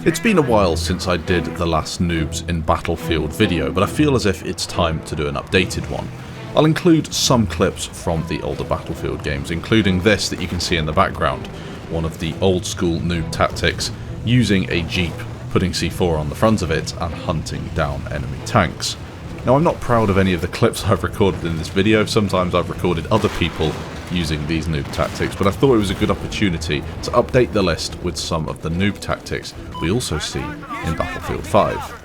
It's been a while since I did the last Noobs in Battlefield video, but I feel as if it's time to do an updated one. I'll include some clips from the older Battlefield games, including this that you can see in the background, one of the old school noob tactics, using a jeep, putting C4 on the front of it and hunting down enemy tanks. Now, I'm not proud of any of the clips I've recorded in this video. Sometimes I've recorded other people using these noob tactics, but I thought it was a good opportunity to update the list with some of the noob tactics we also see in Battlefield 5.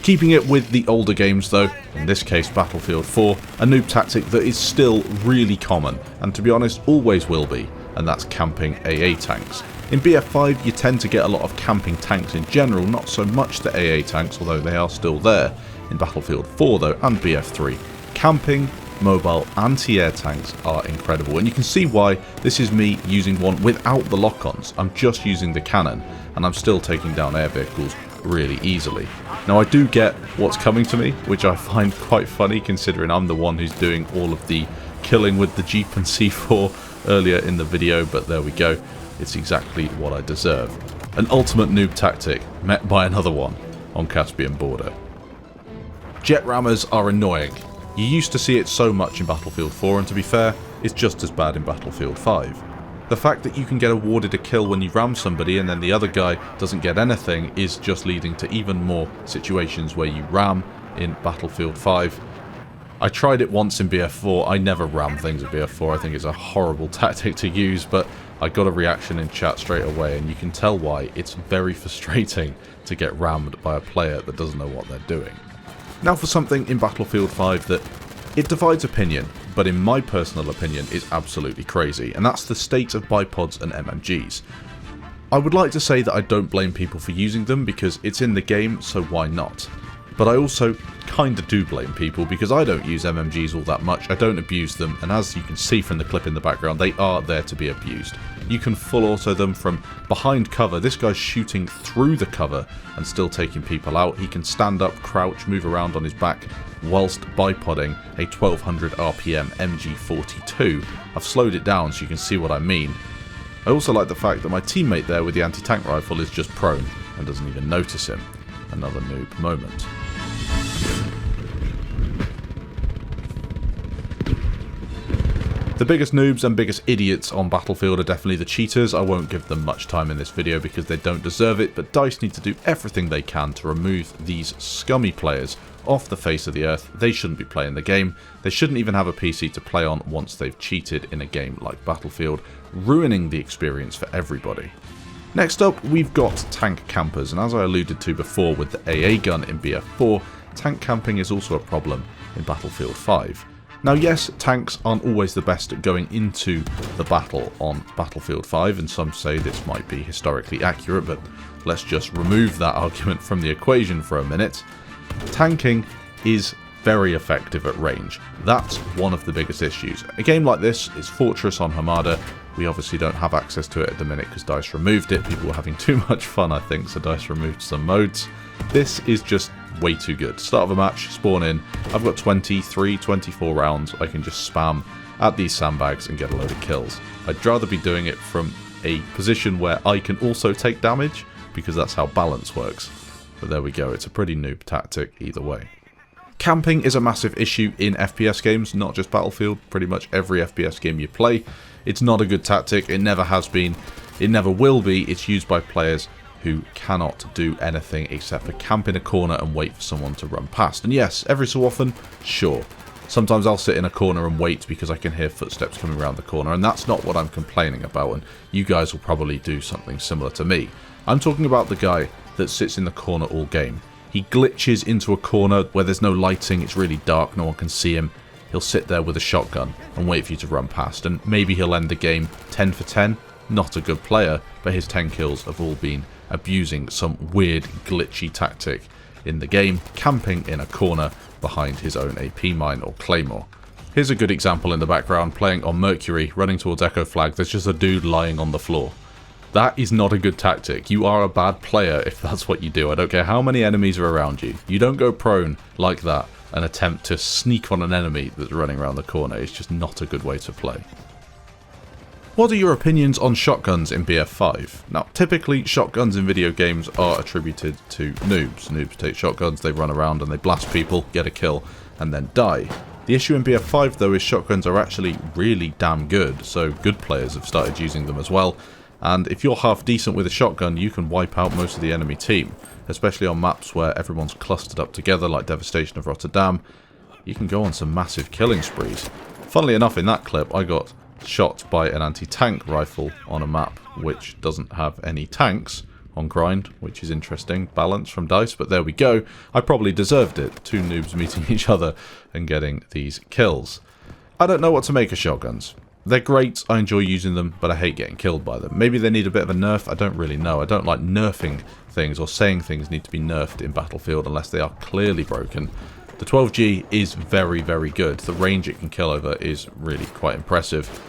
Keeping it with the older games though, in this case Battlefield 4, a noob tactic that is still really common, and to be honest always will be, and that's camping AA tanks. In BF5 you tend to get a lot of camping tanks in general, not so much the AA tanks, although they are still there. In Battlefield 4 though, and BF3, camping, mobile, anti-air tanks are incredible, and you can see why. This is me using one without the lock-ons. I'm just using the cannon, and I'm still taking down air vehicles really easily. Now, I do get what's coming to me, which I find quite funny considering I'm the one who's doing all of the killing with the Jeep and C4 earlier in the video, but there we go. It's exactly what I deserve. An ultimate noob tactic met by another one on Caspian border. Jet rammers are annoying. You used to see it so much in Battlefield 4, and to be fair, it's just as bad in Battlefield 5. The fact that you can get awarded a kill when you ram somebody and then the other guy doesn't get anything is just leading to even more situations where you ram in Battlefield 5. I tried it once in BF4, I never ram things in BF4, I think it's a horrible tactic to use, but I got a reaction in chat straight away, and you can tell why. It's very frustrating to get rammed by a player that doesn't know what they're doing. Now for something in Battlefield 5 that it divides opinion, but in my personal opinion is absolutely crazy, and that's the state of bipods and MMGs. I would like to say that I don't blame people for using them because it's in the game, so why not? But I also kinda do blame people because I don't use MMGs all that much, I don't abuse them, and as you can see from the clip in the background, they are there to be abused. You can full auto them from behind cover. This guy's shooting through the cover and still taking people out. He can stand up, crouch, move around on his back whilst bipodding a 1200 RPM MG42. I've slowed it down so you can see what I mean. I also like the fact that my teammate there with the anti-tank rifle is just prone and doesn't even notice him. Another noob moment. The biggest noobs and biggest idiots on Battlefield are definitely the cheaters. I won't give them much time in this video because they don't deserve it, but DICE need to do everything they can to remove these scummy players off the face of the earth. They shouldn't be playing the game. They shouldn't even have a PC to play on once they've cheated in a game like Battlefield, ruining the experience for everybody. Next up, we've got tank campers, and as I alluded to before with the AA gun in BF4, tank camping is also a problem in Battlefield 5. Now yes, tanks aren't always the best at going into the battle on Battlefield 5, and some say this might be historically accurate, but let's just remove that argument from the equation for a minute. Tanking is very effective at range. That's one of the biggest issues. A game like this is Fortress on Hamada. We obviously don't have access to it at the minute because DICE removed it. People were having too much fun, I think, so DICE removed some modes. This is just way too good. Start of a match, spawn in. I've got 23, 24 rounds. I can just spam at these sandbags and get a load of kills. I'd rather be doing it from a position where I can also take damage because that's how balance works. But there we go. It's a pretty noob tactic either way. Camping is a massive issue in FPS games, not just Battlefield. Pretty much every FPS game you play. It's not a good tactic. It never has been. It never will be. It's used by players who cannot do anything except for camp in a corner and wait for someone to run past. And yes, every so often, sure. Sometimes I'll sit in a corner and wait because I can hear footsteps coming around the corner, and that's not what I'm complaining about, and you guys will probably do something similar to me. I'm talking about the guy that sits in the corner all game. He glitches into a corner where there's no lighting, it's really dark, no one can see him. He'll sit there with a shotgun and wait for you to run past, and maybe he'll end the game 10 for 10. Not a good player, but his 10 kills have all been abusing some weird glitchy tactic in the game, camping in a corner behind his own AP mine or claymore. Here's a good example in the background, playing on Mercury, running towards Echo Flag, there's just a dude lying on the floor. That is not a good tactic. You are a bad player if that's what you do. I don't care how many enemies are around you. You don't go prone like that and attempt to sneak on an enemy that's running around the corner. It's just not a good way to play. What are your opinions on shotguns in BF5? Now, typically shotguns in video games are attributed to noobs. Noobs take shotguns, they run around and they blast people, get a kill, and then die. The issue in BF5 though is shotguns are actually really damn good, so good players have started using them as well. And if you're half decent with a shotgun, you can wipe out most of the enemy team, especially on maps where everyone's clustered up together like Devastation of Rotterdam. You can go on some massive killing sprees. Funnily enough, in that clip, I got shot by an anti-tank rifle on a map which doesn't have any tanks on grind, which is interesting. Balance from DICE, but there we go. I probably deserved it. Two noobs meeting each other and getting these kills. I don't know what to make of shotguns. They're great, I enjoy using them, but I hate getting killed by them. Maybe they need a bit of a nerf, I don't really know. I don't like nerfing things or saying things need to be nerfed in Battlefield unless they are clearly broken. The 12G is very, very good. The range it can kill over is really quite impressive.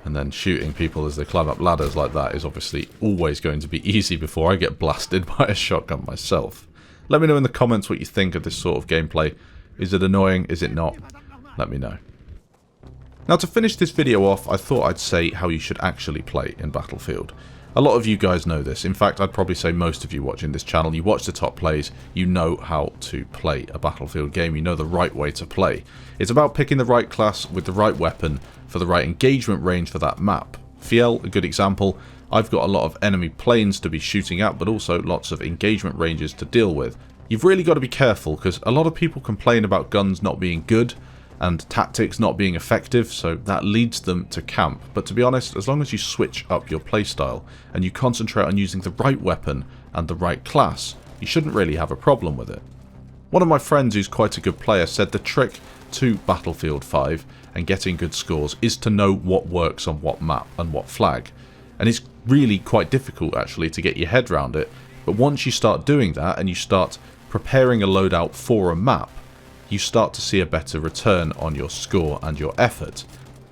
And then shooting people as they climb up ladders like that is obviously always going to be easy before I get blasted by a shotgun myself. Let me know in the comments what you think of this sort of gameplay. Is it annoying? Is it not? Let me know. Now, to finish this video off, I thought I'd say how you should actually play in Battlefield. A lot of you guys know this. In fact, I'd probably say most of you watching this channel, you watch the top plays, you know how to play a Battlefield game, you know the right way to play. It's about picking the right class with the right weapon for the right engagement range for that map. Fiel, a good example. I've got a lot of enemy planes to be shooting at, but also lots of engagement ranges to deal with. You've really got to be careful, because a lot of people complain about guns not being good, and tactics not being effective, so that leads them to camp. But to be honest, as long as you switch up your playstyle and you concentrate on using the right weapon and the right class, you shouldn't really have a problem with it. One of my friends who's quite a good player said the trick to Battlefield 5 and getting good scores is to know what works on what map and what flag. And it's really quite difficult actually to get your head around it, but once you start doing that and you start preparing a loadout for a map, you start to see a better return on your score and your effort.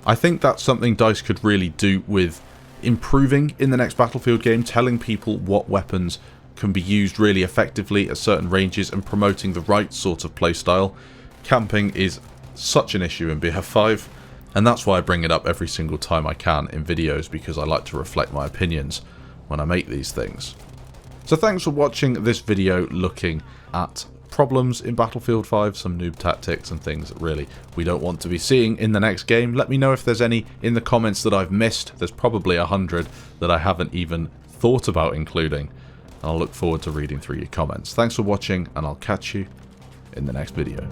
I think that's something DICE could really do with improving in the next Battlefield game, telling people what weapons can be used really effectively at certain ranges and promoting the right sort of playstyle. Camping is such an issue in BF5, and that's why I bring it up every single time I can in videos, because I like to reflect my opinions when I make these things. So thanks for watching this video looking at problems in Battlefield 5, some noob tactics and things that really we don't want to be seeing in the next game. Let me know if there's any in the comments that I've missed. There's probably 100 that I haven't even thought about including. And I'll look forward to reading through your comments. Thanks for watching, and I'll catch you in the next video.